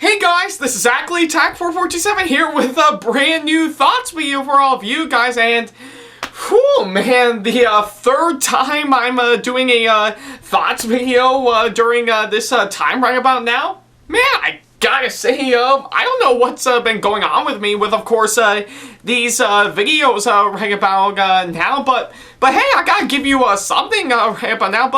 Hey guys, this is Ackleyattack4427 here with a brand new thoughts video for all of you guys, and whew, man, the third time I'm doing a thoughts video during this time right about now. Man, I gotta say, I don't know what's been going on with me with, of course, these videos right about now, but hey, I gotta give you something right about now,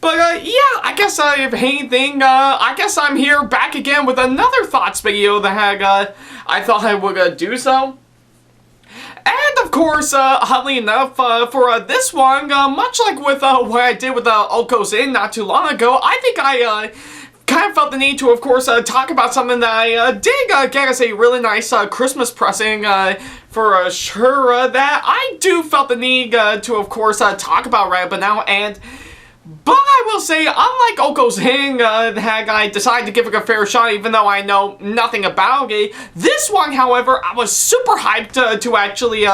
But yeah, I guess if anything, I guess I'm here back again with another thoughts video that I thought I would do so. And of course, oddly enough, for this one, much like with what I did with Ulco's Inn not too long ago, I think I kind of felt the need to, of course, talk about something that I did get as a really nice Christmas present for sure, that I do felt the need to, of course, talk about right about now. But I will say, unlike Ulco's Inn, that I decided to give it a fair shot even though I know nothing about it, this one, however, I was super hyped to actually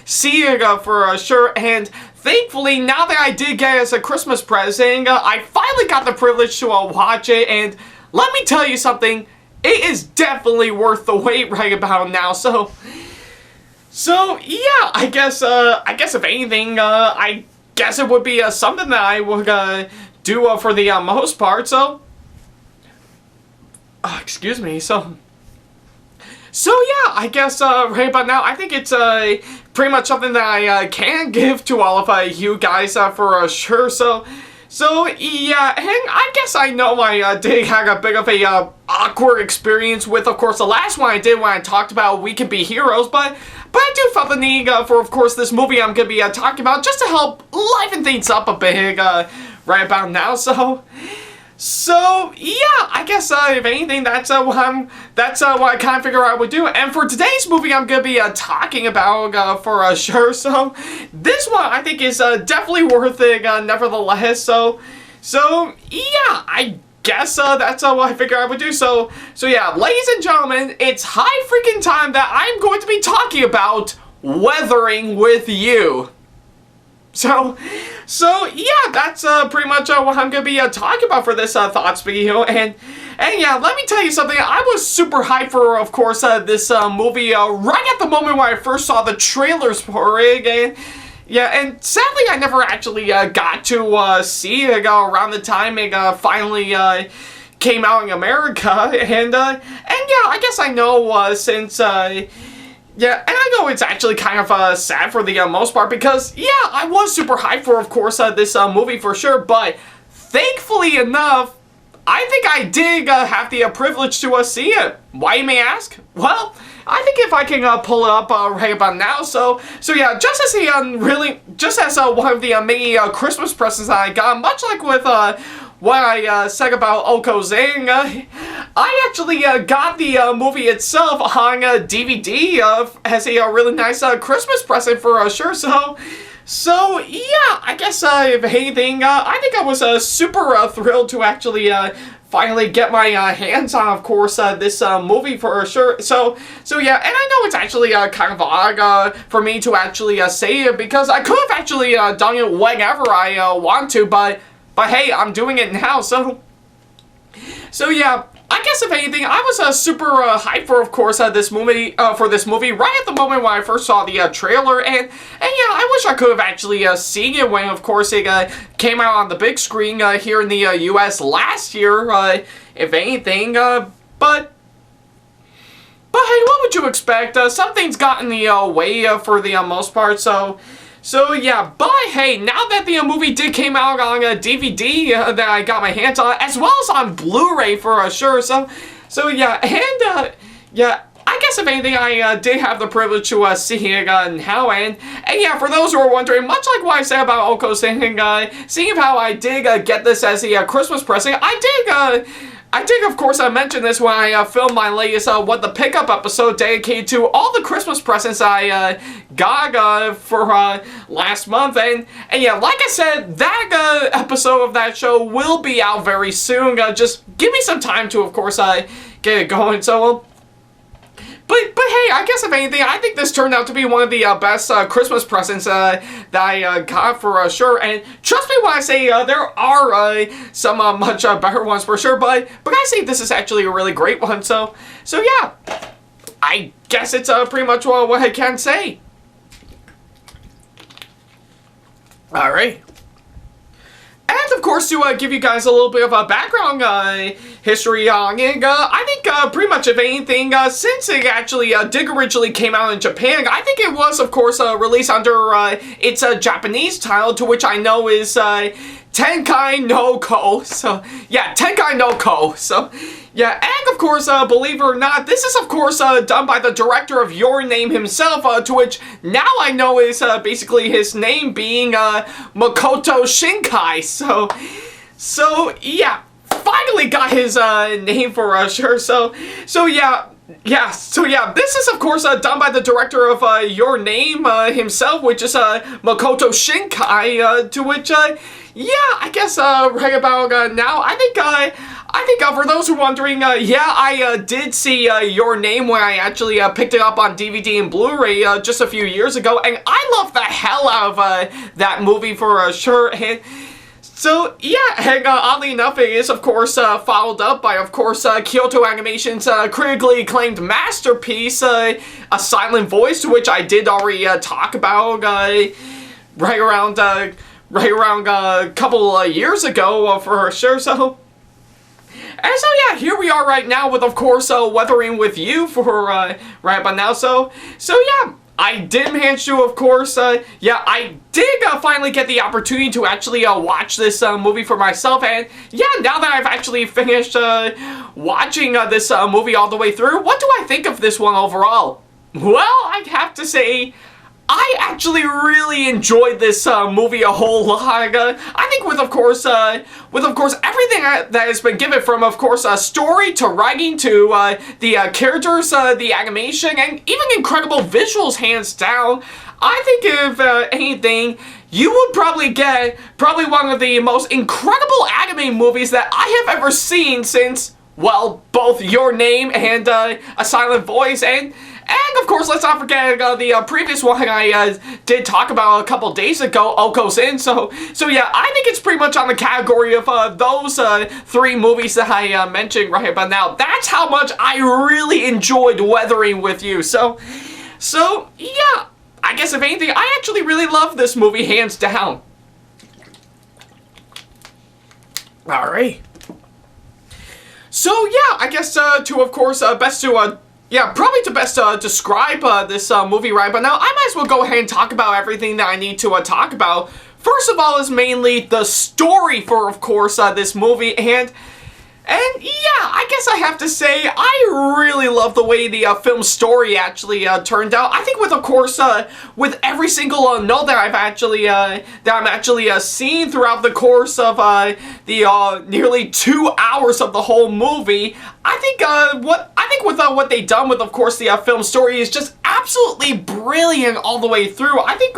see it for sure, and thankfully, now that I did get it as a Christmas present, I finally got the privilege to watch it, and let me tell you something, it is definitely worth the wait right about now, so yeah, I guess if anything, I guess it would be something that I would do for the most part, so excuse me, so yeah, I guess right about now, I think it's pretty much something that I can give to all of you guys for sure, so yeah, and I guess I know I did have a bit of a awkward experience with, of course, the last one I did when I talked about We Can Be Heroes, but I do felt the need for, of course, this movie I'm going to be talking about just to help liven things up a bit right about now, so yeah, I guess if anything, that's what I kind of figure I would do. And for today's movie, I'm gonna be talking about for sure. So this one I think is definitely worth it, nevertheless. So yeah, I guess that's what I figure I would do. So yeah, ladies and gentlemen, it's high freaking time that I'm going to be talking about Weathering with You. So yeah, that's pretty much what I'm gonna be talking about for this thoughts video, and yeah, let me tell you something. I was super hyped for, of course, this movie right at the moment when I first saw the trailers for it, and yeah, and sadly I never actually got to see it around the time it finally came out in America, and yeah, I guess I know since yeah, and I know it's actually kind of sad for the most part because, yeah, I was super hyped for, of course, this movie for sure, but thankfully enough, I think I did have the privilege to see it. Why, you may ask? Well, I think if I can pull it up right about now, so yeah, just as one of the many Christmas presents that I got, much like with what I said about Ulco's Inn, I actually got the movie itself on DVD as a really nice Christmas present for sure, so yeah, I guess if anything, I think I was super thrilled to actually finally get my hands on, of course, this movie for sure, so yeah, and I know it's actually kind of odd for me to actually say it, because I could have actually done it whenever I want to, but hey, I'm doing it now, so yeah, I guess if anything, I was super hyped for, of course, this movie right at the moment when I first saw the trailer, and yeah, I wish I could have actually seen it when, of course, it came out on the big screen here in the U.S. last year, if anything, but hey, what would you expect? Something's got in the way for the most part, so yeah, but hey, now that the movie did came out on DVD that I got my hands on, as well as on Blu-ray for sure, so yeah, and yeah, I guess if anything, I did have the privilege to see it now, and yeah, for those who are wondering, much like what I said about Ulco's Inn, seeing how I did get this as a Christmas present, I did, of course, mention this when I filmed my latest What the Pickup episode dedicated to all the Christmas presents I got for last month. And yeah, like I said, that episode of that show will be out very soon. Just give me some time to, of course, get it going. So, but But hey, I guess if anything, I think this turned out to be one of the best Christmas presents that I got for sure. And trust me when I say there are some much better ones for sure. But I say this is actually a really great one. So yeah, I guess it's pretty much what I can say. All right. And of course, to give you guys a little bit of a background history on it, I think pretty much if anything, since it actually did originally came out in Japan, I think it was, of course, released under its Japanese title, to which I know is Tenkai no Ko. So yeah, Tenkai no Ko. So yeah, and of course, believe it or not, this is of course done by the director of Your Name himself, to which now I know is basically his name being Makoto Shinkai. So yeah, finally got his name for sure. So yeah. This is of course done by the director of Your Name himself, which is Makoto Shinkai. To which yeah, I guess right about now, I think for those who are wondering, yeah, I did see Your Name when I actually picked it up on DVD and Blu-ray just a few years ago, and I love the hell out of that movie for sure. And so yeah, and oddly enough, it is of course followed up by of course Kyoto Animation's critically acclaimed masterpiece, A Silent Voice, to which I did already talk about right around a couple of years ago for sure. So yeah, here we are right now with of course Weathering with You for right about now. So yeah, I did manage to, of course, yeah, I did finally get the opportunity to actually watch this movie for myself, and yeah, now that I've actually finished watching this movie all the way through, what do I think of this one overall? Well, I'd have to say I actually really enjoyed this movie a whole lot. I think with of course everything that has been given, from of course story to writing to the characters, the animation, and even incredible visuals, hands down, I think if anything, you would probably get one of the most incredible anime movies that I have ever seen since, well, both Your Name and A Silent Voice, and of course, let's not forget the previous one I did talk about a couple days ago, Oko's In. So yeah, I think it's pretty much on the category of those three movies that I mentioned right about now. That's how much I really enjoyed Weathering with You. So yeah, I guess if anything, I actually really love this movie, hands down. Alright. So yeah, I guess to of course best to yeah, probably to best describe this movie right but now, I might as well go ahead and talk about everything that I need to talk about. First of all is mainly the story for, of course, this movie, and yeah, I guess I have to say, I really love the way the film story actually turned out. I think with, of course, with every single note that I'm actually seeing throughout the course of the nearly 2 hours of the whole movie, I think with what they've done with, of course, the film story is just absolutely brilliant all the way through. I think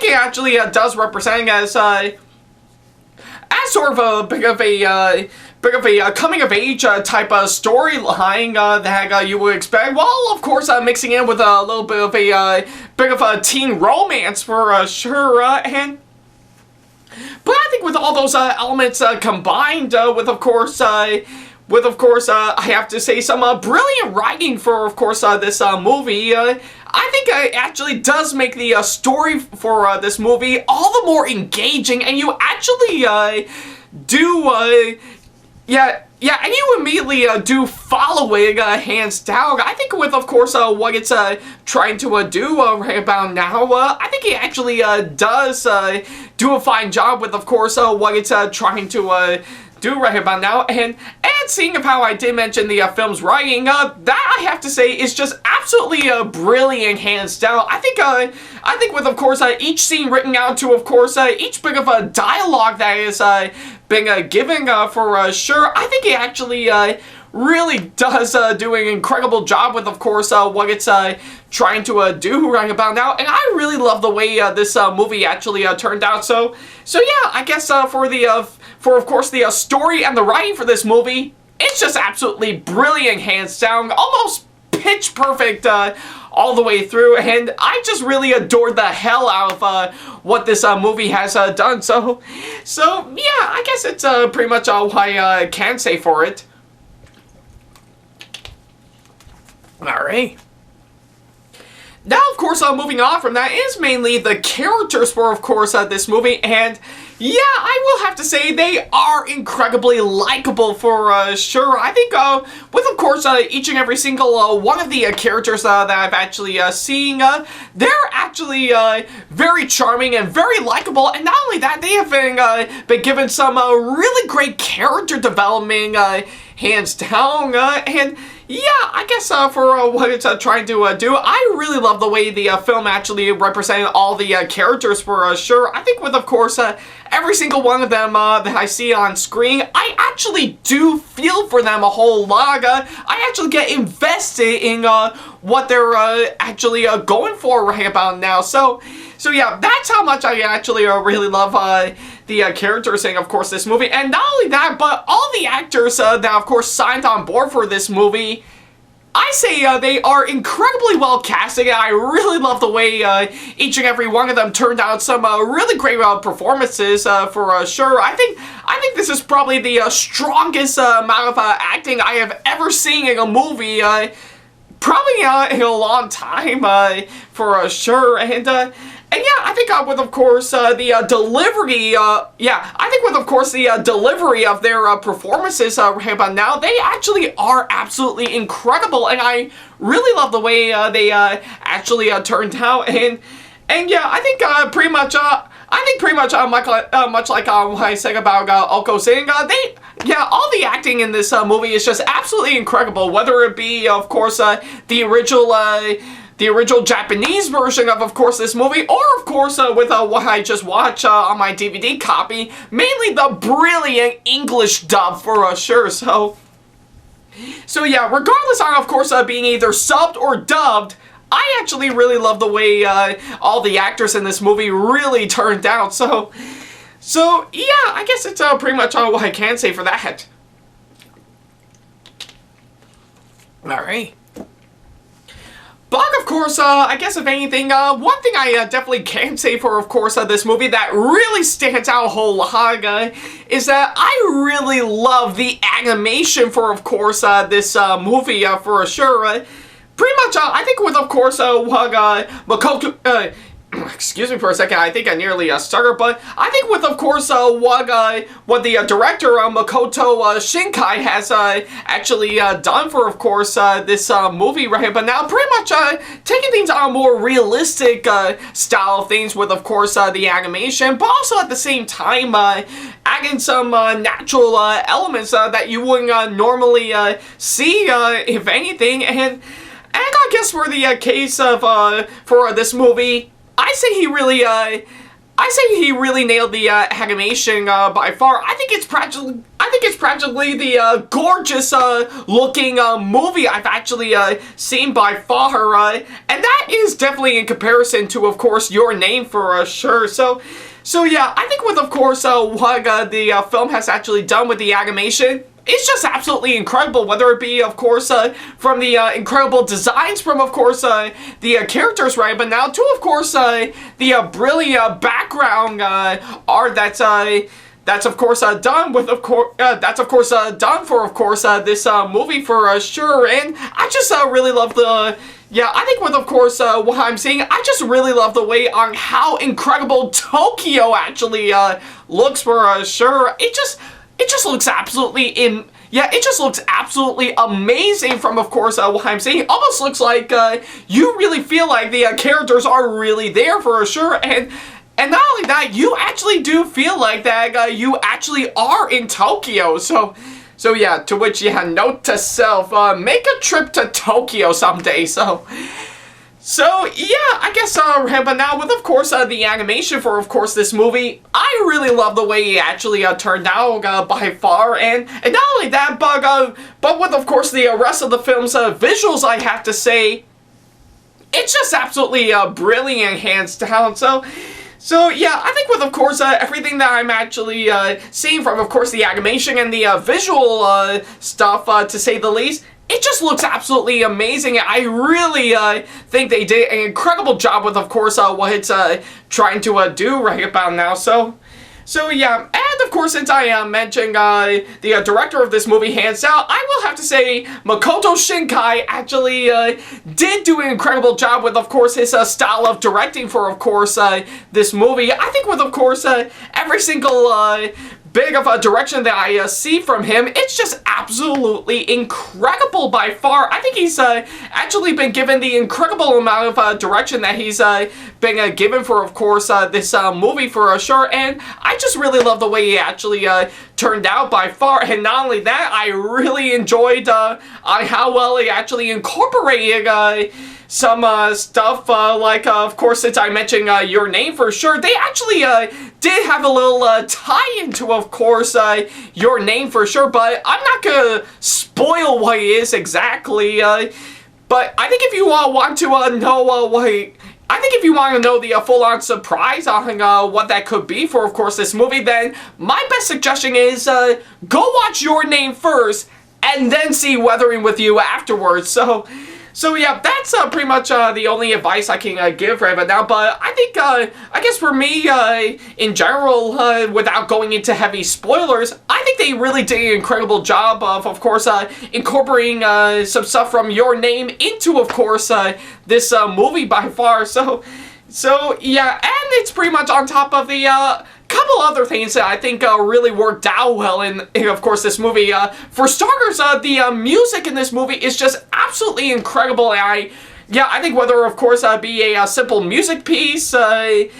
it actually does represent as sort of a bit of a coming-of-age type of storyline that you would expect, while of course mixing in with a little bit of a teen romance for sure, but I think with all those elements combined, with of course I have to say some brilliant writing for of course this movie. I think it actually does make the story for this movie all the more engaging, and you actually do yeah, and you immediately do follow it hands down. I think with, of course, what it's trying to do right about now, I think it actually does do a fine job with, of course, what it's trying to do right about now. And seeing of how I did mention the film's writing, that I have to say is just absolutely brilliant, hands down. I think with, of course, each scene written out to, of course, each bit of a dialogue that is being given for sure, I think it actually really does do an incredible job with, of course, what it's trying to do right about now, and I really love the way this movie actually turned out. So yeah, I guess for of course the story and the writing for this movie, it's just absolutely brilliant, hands down, almost pitch perfect all the way through, and I just really adored the hell out of what this movie has done. So yeah, I guess it's pretty much all I can say for it. Alright. Now, of course, moving on from that is mainly the characters for, of course, this movie, and yeah, I will have to say they are incredibly likable for sure. I think with, of course, each and every single one of the characters that I've actually seen, they're actually very charming and very likable, and not only that, they have been given some really great character development, hands down, and yeah, I guess for what it's trying to do, I really love the way the film actually represented all the characters for sure. I think with, of course, every single one of them that I see on screen, I actually do feel for them a whole lot. I actually get invested in what they're actually going for right about now. So yeah, that's how much I actually really love the characters in, of course, this movie. And not only that, but all the actors that, of course, signed on board for this movie, I say they are incredibly well casted. I really love the way each and every one of them turned out some really great performances for sure. I think this is probably the strongest amount of acting I have ever seen in a movie, probably in a long time for sure. And yeah, I think with, of course, the delivery, yeah, I think with, of course, the delivery of their performances right about now, they actually are absolutely incredible, and I really love the way they actually turned out, and yeah, I think pretty much, much like what I said about Oko Sing, yeah, all the acting in this movie is just absolutely incredible, whether it be, of course, the original Japanese version of course, this movie, or, of course, with what I just watched on my DVD copy, mainly the brilliant English dub for sure. So yeah, regardless on, of course, being either subbed or dubbed, I actually really love the way all the actors in this movie really turned out. So yeah, I guess it's pretty much all I can say for that. Alright. But, of course, I guess if anything, one thing I definitely can say for, of course, this movie that really stands out a whole lot is that I really love the animation for, of course, this movie for sure. Pretty much, I think with, of course, what Makoto... excuse me for a second, I think I nearly stuttered, but I think with, of course, what the director, Makoto Shinkai, has actually done for, of course, this movie right here, but now pretty much taking things on a more realistic style of things with, of course, the animation, but also at the same time adding some natural elements that you wouldn't normally see, if anything, and I guess for the case of, for this movie, I say he really nailed the animation by far. I think it's practically the gorgeous looking movie I've actually seen by far, and that is definitely in comparison to, of course, Your Name for sure. So yeah, I think with, of course, what the film has actually done with the animation, it's just absolutely incredible, whether it be, of course, from the incredible designs from, of course, the characters, right, but now to, of course, the brilliant background art that's of course done with, of course, done for, of course, this movie for sure, and I just really love the... Yeah, I think with, of course, what I'm seeing, I just really love the way on how incredible Tokyo actually looks for sure. It just looks absolutely it just looks absolutely amazing from, of course, what I'm saying. It almost looks like you really feel like the characters are really there for sure, and not only that, you actually do feel like that you actually are in Tokyo. So yeah, to which, yeah, note to self, make a trip to Tokyo someday. So yeah, I guess, but now with, of course, the animation for, of course, this movie, I really love the way it actually turned out by far, and not only that, but with, of course, the rest of the film's visuals, I have to say, it's just absolutely brilliant, hands down. So So yeah, I think with, of course, everything that I'm actually seeing from, of course, the animation and the visual stuff, to say the least, it just looks absolutely amazing. I really think they did an incredible job with, of course, what it's trying to do right about now. So yeah, and of course, since I mentioned the director of this movie, hands down, I will have to say Makoto Shinkai actually did do an incredible job with, of course, his style of directing for, of course, this movie. I think with, of course, every single bit of a direction that I see from him, it's just absolutely incredible by far. I think he's actually been given the incredible amount of direction that he's been given for, of course, this movie for sure, and I just really love the way he actually turned out by far. And not only that, I really enjoyed how well he actually incorporated some stuff, like, of course, since I mentioned Your Name for sure, they actually did have a little tie-in to, of course, Your Name for sure, but I'm not gonna spoil what it is exactly, but I think if you want to know I think if you want to know the full-on surprise on what that could be for, of course, this movie, then my best suggestion is go watch Your Name first, and then see Weathering with You afterwards. So yeah, that's pretty much the only advice I can give right about now. But I think, I guess for me, in general, without going into heavy spoilers, I think they really did an incredible job of course, incorporating some stuff from Your Name into, of course, this movie by far. So yeah, and it's pretty much on top of the couple other things that I think really worked out well in, of course, this movie. For starters, the music in this movie is just absolutely incredible. And I think whether, of course, be a simple music piece, playing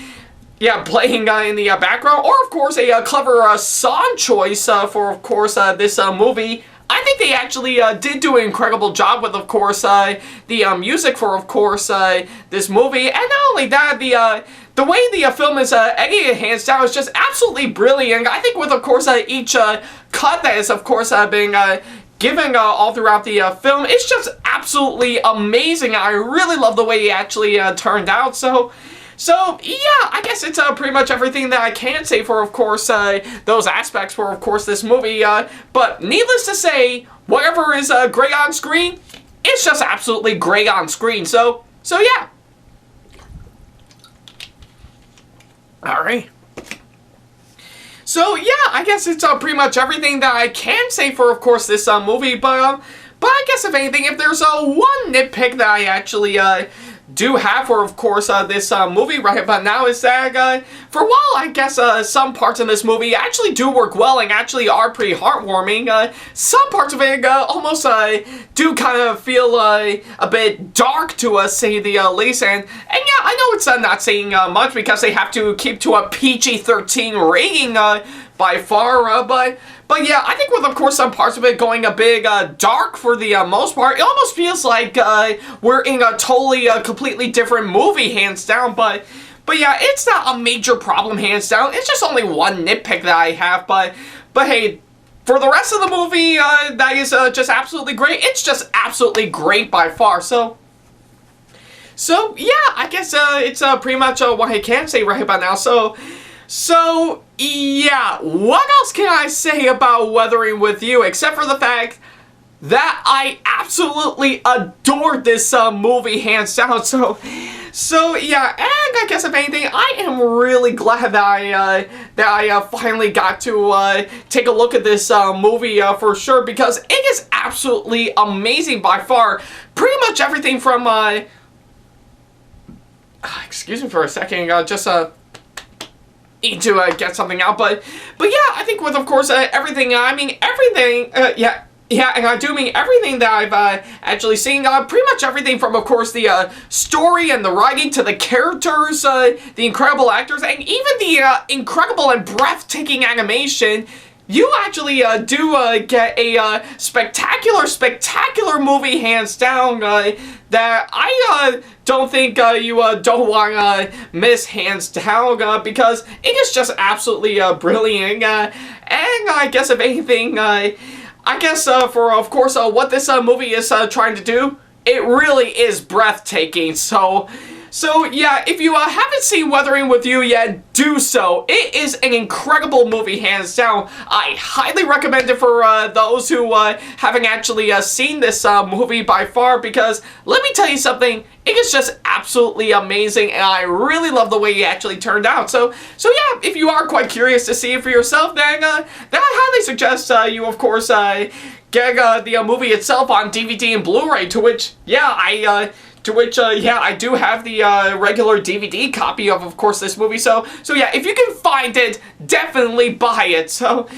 in the background, or, of course, a clever song choice for, of course, this movie, I think they actually did do an incredible job with, of course, the music for, of course, this movie. And not only that, the way the film is edited, hands down, is just absolutely brilliant. I think with, of course, each cut that is, of course, being given all throughout the film, it's just absolutely amazing. I really love the way it actually turned out. So yeah, I guess it's pretty much everything that I can say for, of course, those aspects for, of course, this movie. But needless to say, whatever is great on screen, it's just absolutely great on screen. So yeah. Alright. So yeah, I guess it's pretty much everything that I can say for, of course, this movie. But I guess if anything, if there's one nitpick that I actually do have for, of course, this movie right about now, is that for a while, I guess some parts in this movie actually do work well and actually are pretty heartwarming. Some parts of it almost do kind of feel a bit dark to us, say the least. And yeah, I know it's not saying much because they have to keep to a PG-13 rating by far, but yeah, I think with, of course, some parts of it going a bit dark for the most part, it almost feels like we're in a totally, completely different movie, hands down. But yeah, it's not a major problem, hands down. It's just only one nitpick that I have. But hey, for the rest of the movie, that is just absolutely great. It's just absolutely great by far. So yeah, I guess it's pretty much what I can say right about now. So, yeah, what else can I say about Weathering with You, except for the fact that I absolutely adored this movie, hands down. So yeah, and I guess if anything, I am really glad that I finally got to take a look at this movie for sure, because it is absolutely amazing by far. Pretty much everything from excuse me for a second, just need to get something out, but yeah, I think with, of course, everything, I mean, everything, yeah, and I do mean everything that I've actually seen, pretty much everything from, of course, the story and the writing to the characters, the incredible actors, and even the incredible and breathtaking animation. You actually do get a spectacular movie, hands down, that I don't think you don't want to miss, hands down, because it is just absolutely brilliant. And I guess if anything, I guess for, of course, what this movie is trying to do, it really is breathtaking. So So yeah, if you haven't seen Weathering with You yet, do so. It is an incredible movie, hands down. I highly recommend it for those who haven't actually seen this movie by far, because let me tell you something, it is just absolutely amazing, and I really love the way it actually turned out. So yeah, if you are quite curious to see it for yourself, then I highly suggest you, of course, get the movie itself on DVD and Blu-ray, to which, yeah, I do have the regular DVD copy of course, this movie. So yeah, if you can find it, definitely buy it. So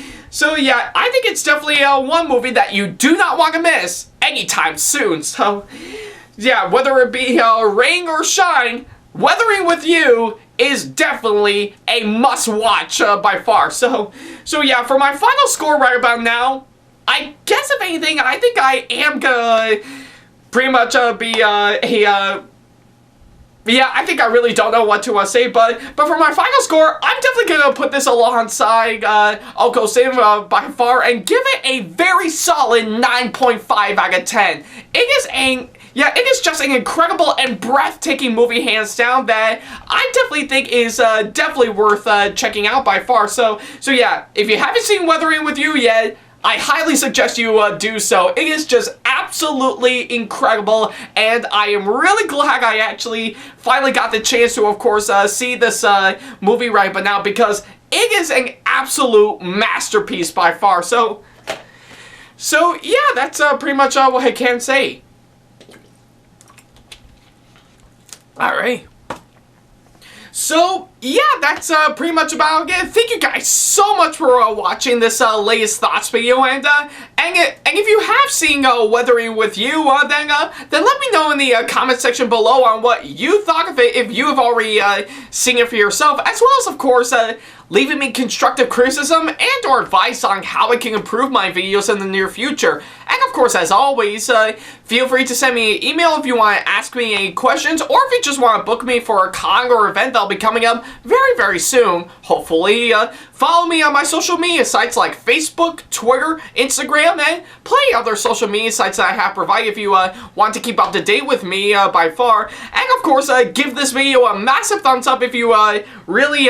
yeah, I think it's definitely one movie that you do not want to miss anytime soon. So yeah, whether it be rain or shine, Weathering with You is definitely a must-watch by far. So yeah, for my final score right about now, I guess if anything, I think I am gonna pretty much yeah, I think I really don't know what to say, but for my final score, I'm definitely gonna put this alongside Uncle Sam by far and give it a very solid 9.5 out of 10. It is just an incredible and breathtaking movie, hands down, that I definitely think is definitely worth checking out by far. So yeah, if you haven't seen Weathering with You yet, I highly suggest you do so. It is just absolutely incredible, and I am really glad I actually finally got the chance to, of course, see this movie right but now, because it is an absolute masterpiece by far. So yeah, that's pretty much what I can say. Alright. So, yeah, that's pretty much about it. Thank you guys so much for watching this latest thoughts video, and if you have seen Weathering with You, then let me know in the comment section below on what you thought of it, if you have already seen it for yourself, as well as, of course, leaving me constructive criticism and or advice on how I can improve my videos in the near future. And of course, as always, feel free to send me an email if you want to ask me any questions, or if you just want to book me for a con or event that'll be coming up very, very soon, hopefully. Follow me on my social media sites like Facebook, Twitter, Instagram, and plenty other social media sites that I have provided if you want to keep up to date with me by far. And of course, give this video a massive thumbs up if you really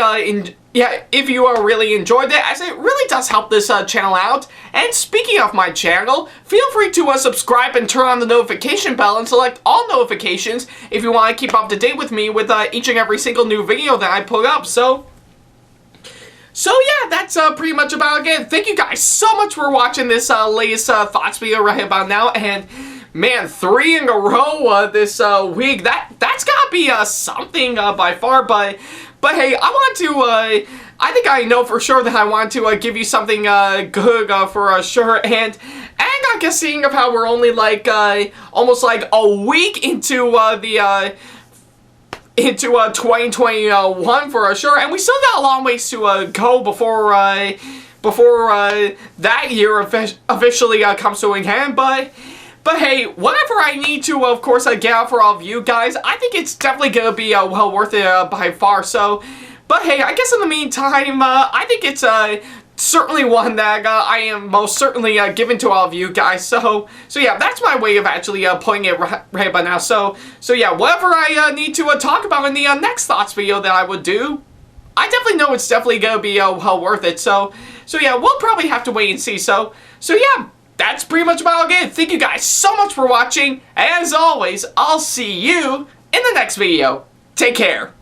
if you really enjoyed it, as it really does help this channel out. And speaking of my channel, feel free to subscribe and turn on the notification bell and select all notifications if you want to keep up to date with me with each and every single new video that I put up. So yeah, that's pretty much about it. Thank you guys so much for watching this latest thoughts video right about now. And man, 3 in a row this week. That's gotta be something by far. But hey, I want to, I think I know for sure that I want to give you something good for sure. And I guess seeing of how we're only like, almost like a week into 2021 for sure. And we still got a long ways to go before that year officially comes to an end. But hey, whatever I need to, of course, get out for all of you guys, I think it's definitely going to be well worth it by far. So, but hey, I guess in the meantime, I think it's certainly one that I am most certainly giving to all of you guys. So yeah, that's my way of actually putting it right by now. So yeah, whatever I need to talk about in the next thoughts video that I would do, I definitely know it's definitely going to be well worth it. So yeah, we'll probably have to wait and see. So yeah. That's pretty much about it. Thank you guys so much for watching. And as always, I'll see you in the next video. Take care.